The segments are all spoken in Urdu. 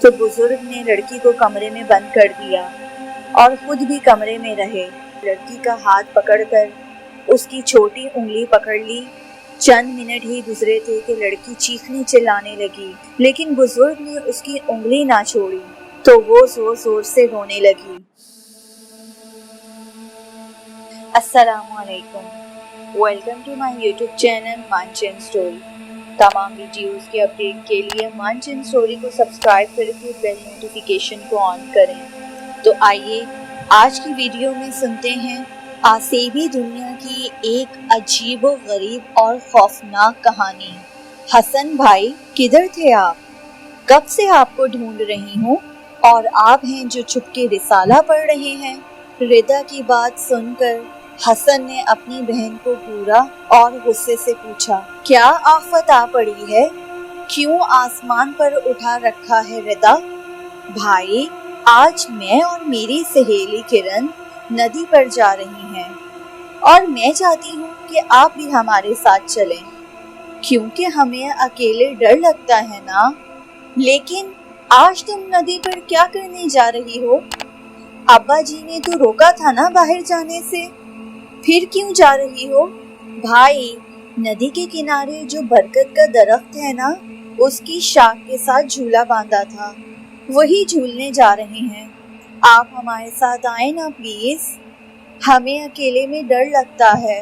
تو بزرگ نے لڑکی کو کمرے میں بند کر دیا اور خود بھی کمرے میں رہے۔ لڑکی کا ہاتھ پکڑ کر اس کی چھوٹی انگلی پکڑ لی۔ چند منٹ ہی گزرے تھے کہ لڑکی چیخنے چلانے لگی، لیکن بزرگ نے اس کی انگلی نہ چھوڑی تو وہ زور زور سے رونے لگی۔ السلام علیکم، welcome to my YouTube channel مانچین اسٹوری۔ تمام ویڈیوز کے اپڈیٹ کے لیے مانچین اسٹوری کو سبسکرائب کر کے بیل نوٹیفیکیشن کو آن کریں۔ تو آئیے آج کی ویڈیو میں سنتے ہیں آسیبی دنیا کی ایک عجیب و غریب اور خوفناک کہانی۔ حسن بھائی، کدھر تھے آپ؟ کب سے آپ کو ڈھونڈ رہی ہوں، اور آپ ہیں جو چھپ کے رسالہ پڑھ رہے ہیں۔ ردا کی بات سن کر حسن نے اپنی بہن کو گھورا اور غصے سے پوچھا، کیا آفت آ پڑی ہے؟ کیوں آسمان پر اٹھا رکھا ہے ردا؟ بھائی، آج میں اور میری سہیلی کرن ندی پر جا رہی ہیں، اور میں چاہتی ہوں کہ آپ بھی ہمارے ساتھ چلیں، کیونکہ ہمیں اکیلے ڈر لگتا ہے نا۔ لیکن آج تم ندی پر کیا کرنے جا رہی ہو؟ ابا جی نے تو روکا تھا نا باہر جانے سے، پھر کیوں جا رہی ہو؟ بھائی، ندی کے کنارے جو برکت کا درخت ہے نا، اس کی شاخ کے ساتھ جھولا باندھا تھا، وہی جھولنے جا رہے ہیں۔ آپ ہمارے ساتھ آئیں نا پلیز، ہمیں اکیلے میں ڈر لگتا ہے۔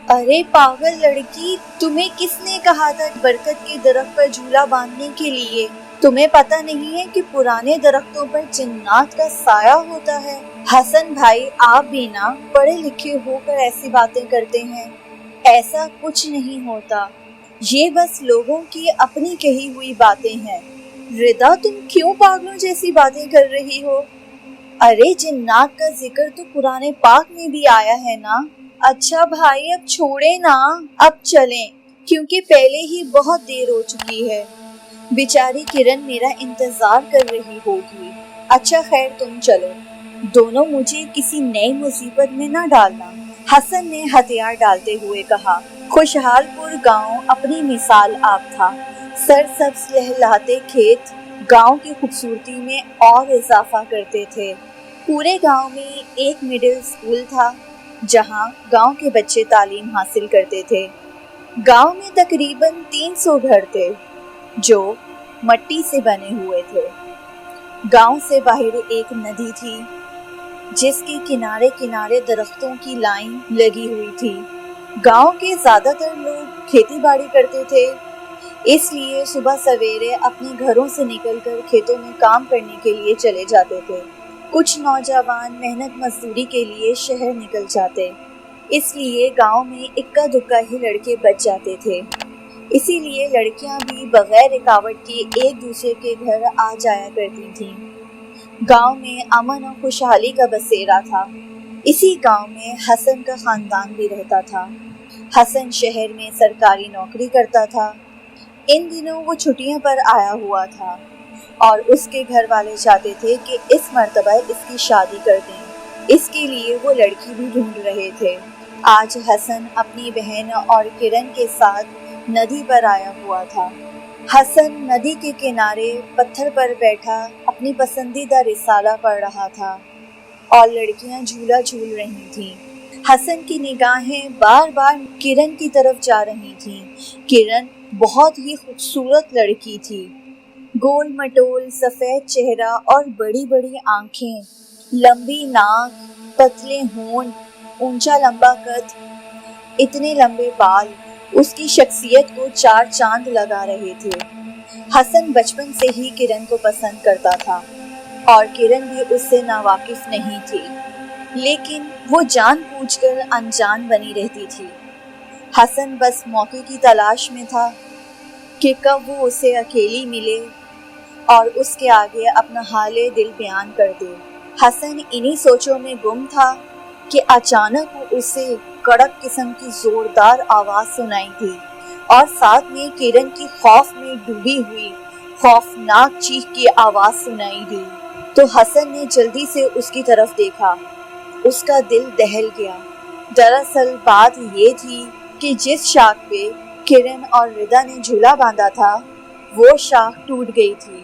ارے پاگل لڑکی، تمہیں کس نے کہا تھا برکت کے درخت پر جھولا باندھنے کے لیے؟ تمہیں پتہ نہیں ہے کہ پرانے درختوں پر جنات کا سایہ ہوتا ہے؟ حسن بھائی، آپ بھی نا پڑھے لکھے ہو کر ایسی باتیں کرتے ہیں۔ ایسا کچھ نہیں ہوتا، یہ بس لوگوں کی اپنی کہی ہوئی باتیں ہیں۔ ردا، تم کیوں پاگلوں جیسی باتیں کر رہی ہو؟ ارے جنات کا ذکر تو قرآن پاک میں بھی آیا ہے نا۔ اچھا بھائی، اب چھوڑے نا، اب چلیں، کیونکہ پہلے ہی بہت دیر ہو چکی ہے۔ بیچاری کرن میرا انتظار کر رہی ہوگی۔ اچھا خیر، تم چلو، دونوں مجھے کسی نئی مصیبت میں نہ ڈالنا، حسن نے ہتھیار ڈالتے ہوئے کہا۔ خوشحال پور گاؤں اپنی مثال آپ تھا۔ سرسبز لہلاتے کھیت گاؤں کی خوبصورتی میں اور اضافہ کرتے تھے۔ پورے گاؤں میں ایک مڈل اسکول تھا جہاں گاؤں کے بچے تعلیم حاصل کرتے تھے۔ گاؤں میں تقریباً 300 گھر تھے جو مٹی سے بنے ہوئے تھے۔ گاؤں سے باہر ایک ندی تھی جس کے کنارے کنارے درختوں کی لائن لگی ہوئی تھی۔ گاؤں کے زیادہ تر لوگ کھیتی باڑی کرتے تھے، اس لیے صبح سویرے اپنے گھروں سے نکل کر کھیتوں میں کام کرنے کے لیے چلے جاتے تھے۔ کچھ نوجوان محنت مزدوری کے لیے شہر نکل جاتے، اس لیے گاؤں میں اکا دکا ہی لڑکے بچ جاتے تھے۔ اسی لیے لڑکیاں بھی بغیر رکاوٹ کے ایک دوسرے کے گھر آ جایا کرتی تھیں۔ گاؤں میں امن اور خوشحالی کا بسیرا تھا۔ اسی گاؤں میں حسن کا خاندان بھی رہتا تھا۔ حسن شہر میں سرکاری نوکری کرتا تھا۔ ان دنوں وہ چھٹیوں پر آیا ہوا تھا اور اس کے گھر والے چاہتے تھے کہ اس مرتبہ اس کی شادی کر دیں۔ اس کے لیے وہ لڑکی بھی ڈھونڈ رہے تھے۔ آج حسن اپنی بہن اور کرن کے ساتھ ندی پر آیا ہوا تھا۔ حسن ندی کے کنارے پتھر پر بیٹھا اپنی پسندیدہ رسالہ پڑھ رہا تھا اور لڑکیاں جھولا جھول رہی تھیں۔ حسن کی نگاہیں بار بار کرن کی طرف جا رہی تھیں۔ کرن بہت ہی خوبصورت لڑکی تھی، گول مٹول سفید چہرہ اور بڑی بڑی آنکھیں، لمبی ناک، پتلے ہونٹ، اونچا لمبا قد، اتنے لمبے بال اس کی شخصیت کو چار چاند لگا رہے تھے۔ حسن بچپن سے ہی کرن کو پسند کرتا تھا اور کرن بھی اس سے ناواقف نہیں تھی، لیکن وہ جان بوجھ کر انجان بنی رہتی تھی۔ حسن بس موقع کی تلاش میں تھا کہ کب وہ اسے اکیلی ملے اور اس کے آگے اپنا حال دل بیان کر دے۔ حسن انہی سوچوں میں گم تھا کہ اچانک اسے کڑک قسم کی زوردار آواز سنائی دی اور ساتھ میں کرن کی خوف میں ڈوبی ہوئی خوفناک چیخ کی آواز سنائی دی۔ تو حسن نے جلدی سے اس کی طرف دیکھا، اس کا دل دہل گیا۔ دراصل بات یہ تھی کہ جس شاخ پہ کرن اور ردا نے جھولا باندھا تھا وہ شاخ ٹوٹ گئی تھی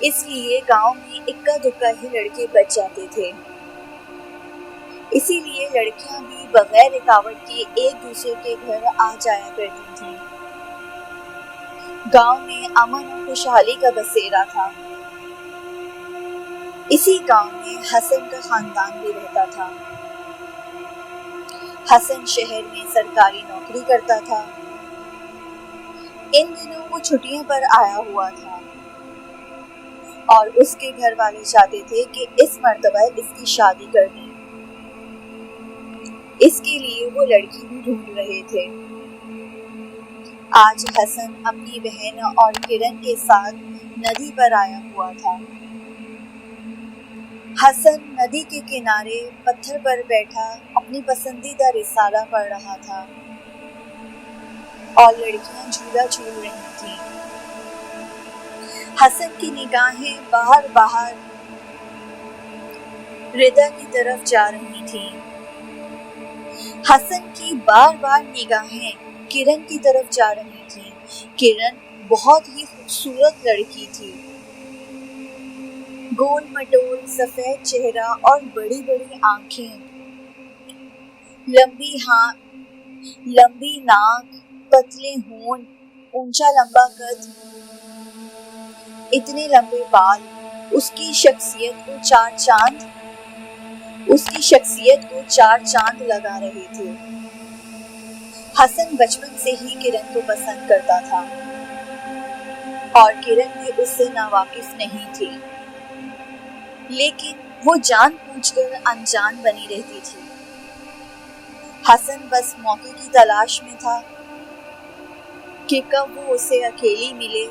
اس لیے گاؤں میں اکا دکا ہی لڑکے بچ جاتے تھے۔ اسی لیے لڑکیاں بھی بغیر رکاوٹ کے ایک دوسرے کے گھر آ جایا کرتی تھیں۔ گاؤں میں امن اور خوشحالی کا بسیرا تھا۔ اسی گاؤں میں حسن کا خاندان بھی رہتا تھا۔ حسن شہر میں سرکاری نوکری کرتا تھا۔ ان دنوں وہ چھٹیوں پر آیا ہوا تھا اور اس کے گھر والے چاہتے تھے کہ اس مرتبہ اس کی شادی کر دیں۔ اس کے لیے وہ لڑکی بھی ڈھونڈ رہے تھے۔ آج حسن اپنی بہن اور کرن کے ساتھ ندی پر آیا ہوا تھا۔ حسن ندی کے کنارے پتھر پر بیٹھا اپنی پسندیدہ رسالہ پڑھ رہا تھا اور لڑکیاں جھولا جھول رہی تھیں۔ حسن کی نگاہیں باہر ردا کی طرف جا رہی تھیں۔ حسن کی بار نگاہیں کرن کی طرف جا رہی تھیں۔ کرن بہت ہی خوبصورت لڑکی تھی۔ گول مٹول سفید چہرہ اور بڑی بڑی آنکھیں، لمبی ناک، پتلے ہونٹ، اونچا لمبا قد، اتنے لمبے بال، اس کی شخصیت کو چار چاند لگا رہے تھے۔ حسن بچپن سے ہی کرن کو پسند کرتا تھا اور کرن بھی اس سے ناواقف نہیں تھی، لیکن وہ جان بوجھ کر انجان بنی رہتی تھی۔ حسن بس موقع کی تلاش میں تھا کہ کب وہ اسے اکیلی ملے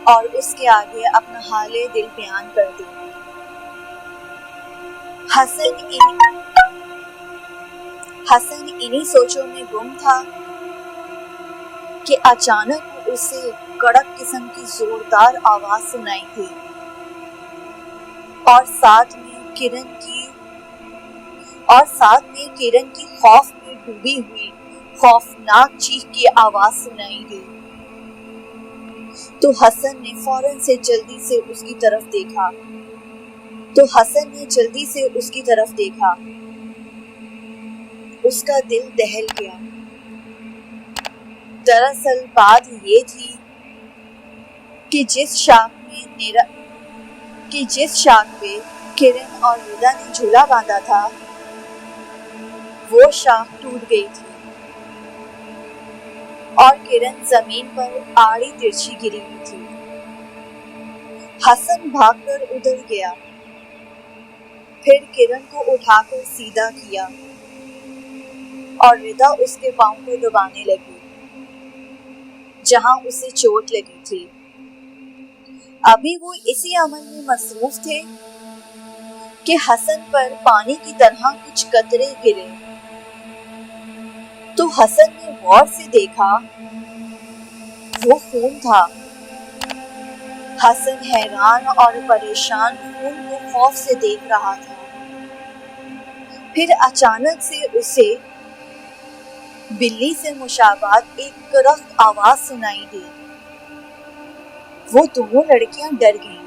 اور اس کے آگے اپنا حال دل بیان کر دے۔ حسن انہی سوچوں میں گم تھا کہ اچانک اسے کڑک قسم کی زوردار آواز سنائی دی اور ساتھ میں کرن کی خوف میں ڈوبی ہوئی خوفناک چیخ کی آواز سنائی دی۔ تو حسن نے فوراً سے جلدی سے اس کی طرف دیکھا۔ اس کا دل دہل گیا۔ دراصل بات یہ تھی کہ جس شاخ پہ کرن اور ردا نے جھولا باندھا تھا وہ شاخ ٹوٹ گئی تھی اور کرن زمین پر آڑی ترچھی گری ہوئی تھی۔ حسن بھاگ کر ادھر گیا، پھر کرن کو اٹھا کر سیدھا کیا اور ردا اس کے پاؤں کو دبانے لگی جہاں اسے چوٹ لگی تھی۔ ابھی وہ اسی عمل میں مصروف تھے کہ حسن پر پانی کی طرح کچھ قطرے گرے تو حسن نے غور سے دیکھا، وہ خون تھا۔ حسن حیران اور پریشان خون کو خوف سے دیکھ رہا تھا۔ پھر اچانک سے اسے بلی سے مشابہت ایک کرخت آواز سنائی دی۔ وہ دونوں لڑکیاں ڈر گئیں۔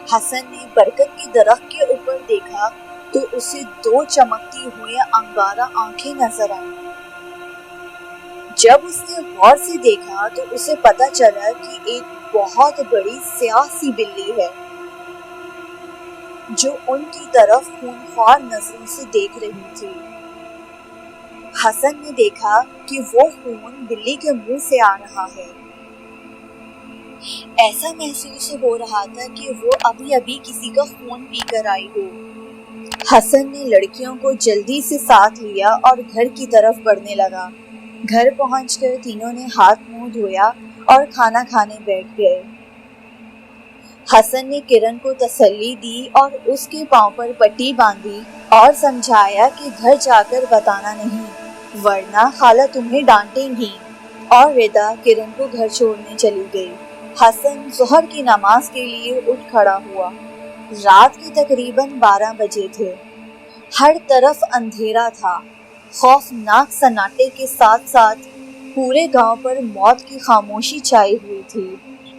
حسن نے برکت کے درخت کے اوپر دیکھا تو اسے دو چمکتی ہوئی انگارہ آنکھیں نظر آئیں۔ جب اس نے غور سے دیکھا تو اسے پتا چلا کہ ایک بہت بڑی سیاہ سی بلی ہے جو ان کی طرف خونخوار نظروں سے دیکھ رہی تھی۔ حسن نے دیکھا کہ وہ خون بلی کے منہ سے آ رہا ہے۔ ایسا محسوس ہو رہا تھا کہ وہ ابھی کسی کا خون پی کر آئی ہو۔ حسن نے لڑکیوں کو جلدی سے ساتھ لیا اور گھر کی طرف بڑھنے لگا۔ گھر پہنچ کر تینوں نے ہاتھ منہ دھویا اور کھانا کھانے بیٹھ گئے۔ حسن نے کرن کو تسلی دی اور اس کے پاؤں پر پٹی باندھی اور سمجھایا کہ گھر جا کر بتانا نہیں ورنہ خالہ تمہیں ڈانٹیں گی، اور ردا کرن کو گھر چھوڑنے چلی گئی۔ حسن ظہر کی نماز کے لیے اٹھ کھڑا ہوا۔ رات کے تقریباً 12 بجے تھے۔ ہر طرف اندھیرا تھا۔ خوفناک سناٹے کے ساتھ ساتھ پورے گاؤں پر موت کی خاموشی چھائی ہوئی تھی۔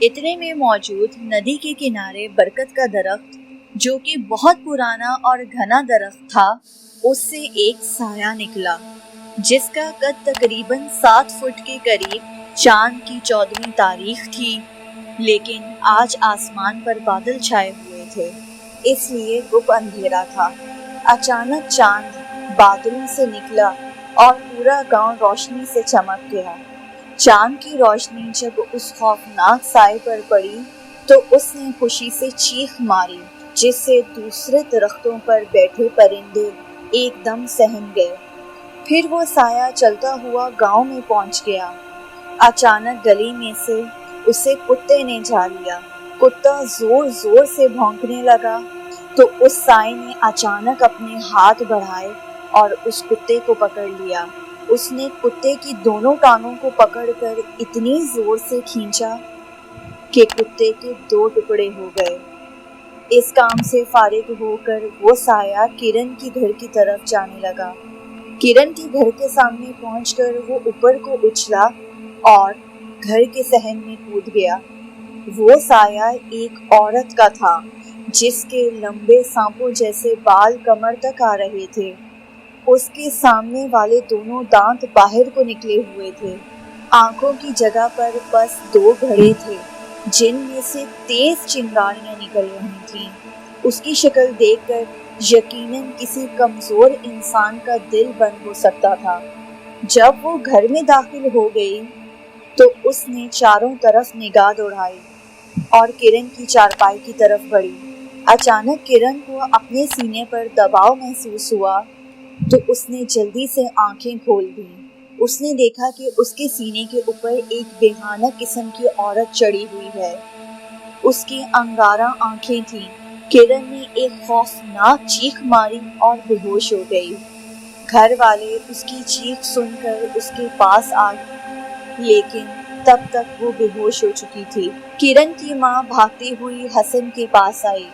اتنے میں موجود ندی کے کنارے برکت کا درخت، جو کہ بہت پرانا اور گھنا درخت تھا، اس سے ایک سایہ نکلا جس کا قد تقریباً 7 فٹ کے قریب چاند کی 14ویں تاریخ تھی، لیکن آج آسمان پر بادل چھائے ہوئے تھے، اس لیے گپ اندھیرا تھا۔ اچانک چاند بادلوں سے نکلا اور پورا گاؤں روشنی سے چمک گیا۔ چاند کی روشنی جب اس خوفناک سائے پر پڑی تو اس نے خوشی سے چیخ ماری، جس سے دوسرے درختوں پر بیٹھے پرندے ایک دم سہم گئے۔ پھر وہ سایہ چلتا ہوا گاؤں میں پہنچ گیا۔ اچانک گلی میں سے اسے کتے نے جا لیا۔ کتا زور زور سے بھونکنے لگا تو اس سائے نے اچانک اپنے ہاتھ بڑھائے اور اس کتے کو پکڑ لیا۔ اس نے کتے کی دونوں ٹانگوں کو پکڑ کر اتنی زور سے کھینچا کہ کتے کے 2 ٹکڑے ہو گئے۔ اس کام سے فارغ ہو کر وہ سایہ کرن کی گھر کی طرف جانے لگا۔ کرن کے گھر کے سامنے پہنچ کر وہ اوپر کو اچھلا اور گھر کے صحن میں کود گیا۔ وہ سایہ ایک عورت کا تھا جس کے لمبے سانپوں جیسے بال کمر تک آ رہے تھے۔ اس کے سامنے والے دونوں دانت باہر کو نکلے ہوئے تھے۔ آنکھوں کی جگہ پر بس 2 گھڑے تھے جن میں سے تیز چنگاریاں نکل رہی تھیں۔ اس کی شکل دیکھ کر یقیناً کسی کمزور انسان کا دل بند ہو سکتا تھا۔ جب وہ گھر میں داخل ہو گئی تو اس نے چاروں طرف نگاہ دوڑائی اور کرن کی چارپائی کی طرف بڑھی۔ اچانک کرن کو اپنے سینے پر دباؤ محسوس ہوا تو اس نے جلدی سے آنکھیں کھول دیں۔ اس نے دیکھا کہ اس کے سینے کے اوپر ایک بھیانک قسم کی عورت چڑھی ہوئی ہے۔ اس کی انگارہ آنکھیں تھیں۔ کرن نے ایک خوفناک چیخ ماری اور بے ہوش ہو گئی۔ گھر والے اس کی چیخ سن کر اس کے پاس آ گئے، لیکن تب تک وہ بے ہوش ہو چکی تھی۔ کرن کی ماں بھاگتی ہوئی حسن کے پاس آئی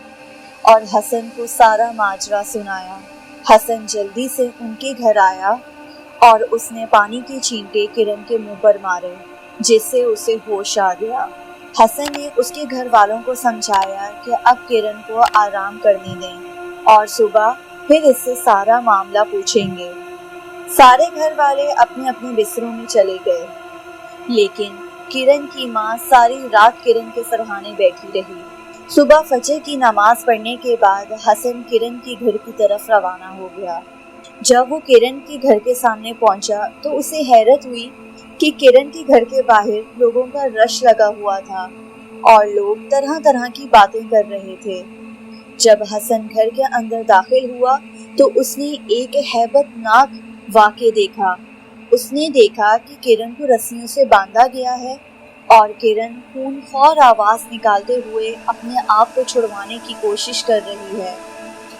اور حسن کو سارا ماجرا سنایا۔ حسن جلدی سے ان کے گھر آیا اور اس نے پانی کے چھینٹے کرن کے منہ پر مارے، جس سے اسے ہوش آ گیا۔ حسن نے اس کے گھر والوں کو سمجھایا کہ اب کرن کو آرام کرنے دیں اور صبح پھر اس سے سارا معاملہ پوچھیں گے۔ سارے گھر والے اپنے اپنے بستروں میں چلے گئے، لیکن کرن کی ماں ساری رات کرن کے سرہانے بیٹھی رہی۔ صبح فجر کی نماز پڑھنے کے بعد حسن کرن کے گھر کی طرف روانہ ہو گیا۔ جب وہ کرن کے گھر کے سامنے پہنچا تو اسے حیرت ہوئی کہ کرن کے گھر کے باہر لوگوں کا رش لگا ہوا تھا اور لوگ طرح طرح کی باتیں کر رہے تھے۔ جب حسن گھر کے اندر داخل ہوا تو اس نے ایک ہیبت ناک واقعہ دیکھا۔ اس نے دیکھا کہ کرن کو رسیوں سے باندھا گیا ہے اور کرن خون خوار آواز نکالتے ہوئے اپنے آپ کو چھڑوانے کی کوشش کر رہی ہے۔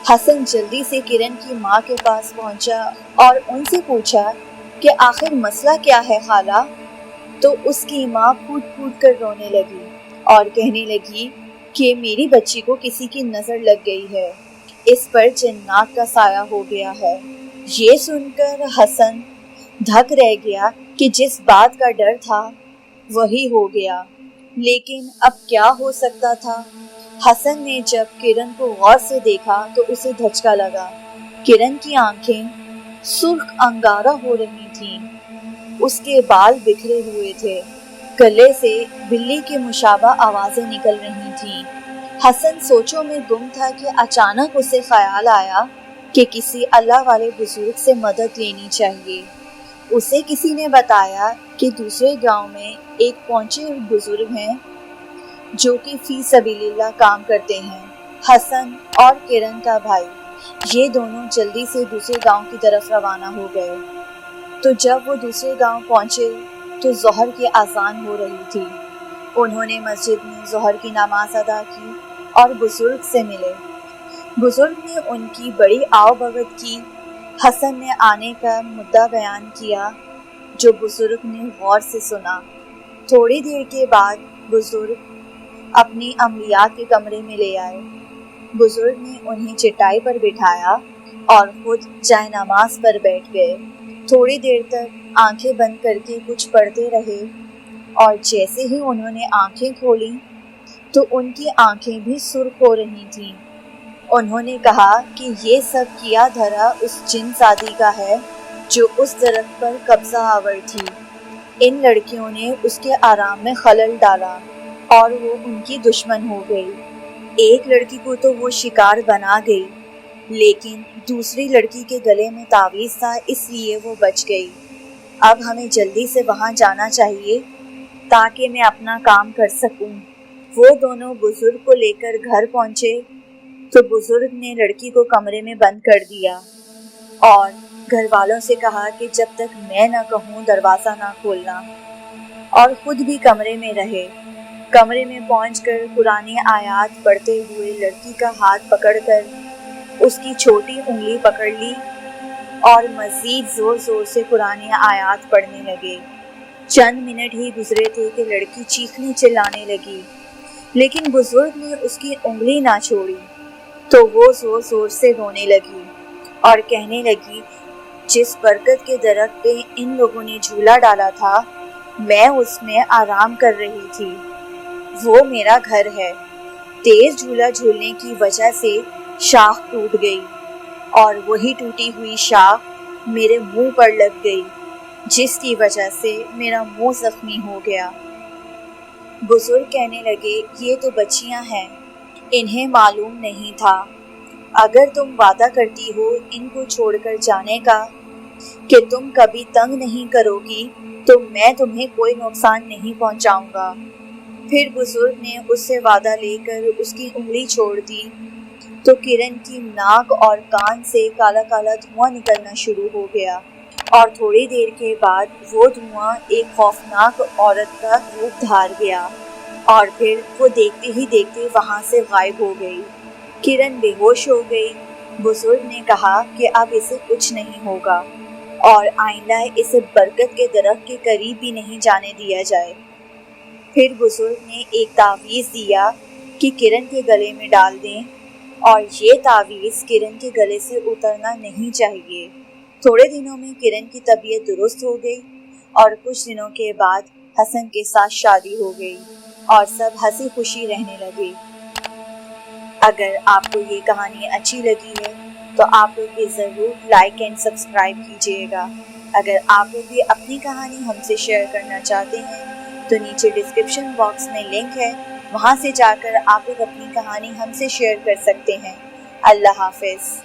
حسن جلدی سے کرن کی ماں کے پاس پہنچا اور ان سے پوچھا کہ آخر مسئلہ کیا ہے خالہ؟ تو اس کی ماں پھوٹ پھوٹ کر رونے لگی اور کہنے لگی کہ میری بچی کو کسی کی نظر لگ گئی ہے، اس پر جنات کا سایہ ہو گیا ہے۔ یہ سن کر حسن دھک رہ گیا کہ جس بات کا ڈر تھا وہی ہو گیا، لیکن اب کیا ہو سکتا تھا؟ حسن نے جب کرن کو غور سے دیکھا تو اسے دھچکا لگا۔ کرن کی آنکھیں سرخ انگارہ ہو رہی تھیں، اس کے بال بکھرے ہوئے تھے، گلے سے بلی کے مشابہ آوازیں نکل رہی تھیں۔ حسن سوچوں میں گم تھا کہ اچانک اسے خیال آیا کہ کسی اللہ والے بزرگ سے مدد لینی چاہیے۔ اسے کسی نے بتایا کہ دوسرے گاؤں میں ایک پہنچے ہوئے بزرگ ہیں جو کہ فی سبیل اللہ کام کرتے ہیں۔ حسن اور کرن کا بھائی یہ دونوں جلدی سے دوسرے گاؤں کی طرف روانہ ہو گئے۔ تو جب وہ دوسرے گاؤں پہنچے تو ظہر کی اذان ہو رہی تھی۔ انہوں نے مسجد میں ظہر کی نماز ادا کی اور بزرگ سے ملے۔ بزرگ نے ان کی بڑی آؤ بھگت کی۔ حسن نے آنے کا مدعا بیان کیا جو بزرگ نے غور سے سنا۔ تھوڑی دیر کے بعد بزرگ اپنی عملیات کے کمرے میں لے آئے۔ بزرگ نے انہیں چٹائی پر بٹھایا اور خود جائے نماز پر بیٹھ گئے۔ تھوڑی دیر تک آنکھیں بند کر کے کچھ پڑھتے رہے اور جیسے ہی انہوں نے آنکھیں کھولی تو ان کی آنکھیں بھی سرخ ہو رہی تھیں۔ انہوں نے کہا کہ یہ سب کیا دھرا اس جن زادی کا ہے جو اس درخت پر قبضہ آور تھی۔ ان لڑکیوں نے اس کے آرام میں خلل ڈالا اور وہ ان کی دشمن ہو گئی۔ ایک لڑکی کو تو وہ شکار بنا گئی، لیکن دوسری لڑکی کے گلے میں تعویذ تھا، اس لیے وہ بچ گئی۔ اب ہمیں جلدی سے وہاں جانا چاہیے تاکہ میں اپنا کام کر سکوں۔ وہ دونوں بزرگ کو لے کر گھر پہنچے تو بزرگ نے لڑکی کو کمرے میں بند کر دیا اور گھر والوں سے کہا کہ جب تک میں نہ کہوں دروازہ نہ کھولنا، اور خود بھی کمرے میں رہے۔ کمرے میں پہنچ کر قرآن آیات پڑھتے ہوئے لڑکی کا ہاتھ پکڑ کر اس کی چھوٹی انگلی پکڑ لی اور مزید زور زور سے قرآن آیات پڑھنے لگے۔ چند منٹ ہی گزرے تھے کہ لڑکی چیخنے چلانے لگی، لیکن بزرگ نے اس کی انگلی نہ چھوڑی تو وہ زور زور سے رونے لگی اور کہنے لگی، جس برکت کے درخت پہ ان لوگوں نے جھولا ڈالا تھا میں اس میں آرام کر رہی تھی، وہ میرا گھر ہے۔ تیز جھولا جھولنے کی وجہ سے شاخ ٹوٹ گئی اور وہی ٹوٹی ہوئی شاخ میرے منہ پر لگ گئی، جس کی وجہ سے میرا منہ زخمی ہو گیا۔ بزرگ کہنے لگے، یہ تو بچیاں ہیں، انہیں معلوم نہیں تھا۔ اگر تم وعدہ کرتی ہو ان کو چھوڑ کر جانے کا کہ تم کبھی تنگ نہیں کرو گی تو میں تمہیں کوئی نقصان نہیں پہنچاؤں گا۔ پھر بزرگ نے اس سے وعدہ لے کر اس کی انگلی چھوڑ دی تو کرن کی ناک اور کان سے کالا کالا دھواں نکلنا شروع ہو گیا، اور تھوڑی دیر کے بعد وہ دھواں ایک خوفناک عورت کا روپ دھار گیا اور پھر وہ دیکھتے ہی دیکھتے وہاں سے غائب ہو گئی۔ کرن بے ہوش ہو گئی۔ بزرگ نے کہا کہ اب اسے کچھ نہیں ہوگا اور آئندہ اسے برکت کے درخت کے قریب بھی نہیں جانے دیا جائے۔ پھر بزرگ نے ایک تعویذ دیا کہ کرن کے گلے میں ڈال دیں، اور یہ تعویذ کرن کے گلے سے اترنا نہیں چاہیے۔ تھوڑے دنوں میں کرن کی طبیعت درست ہو گئی اور کچھ دنوں کے بعد حسن کے ساتھ شادی ہو گئی اور سب ہنسی خوشی رہنے لگے۔ اگر آپ کو یہ کہانی اچھی لگی ہے تو آپ لوگ بھی ضرور لائک اینڈ سبسکرائب کیجیے گا۔ اگر آپ لوگ بھی اپنی کہانی ہم سے شیئر کرنا چاہتے ہیں تو نیچے ڈسکرپشن باکس میں لنک ہے، وہاں سے جا کر آپ لوگ اپنی کہانی ہم سے شیئر کر سکتے ہیں۔ اللہ حافظ۔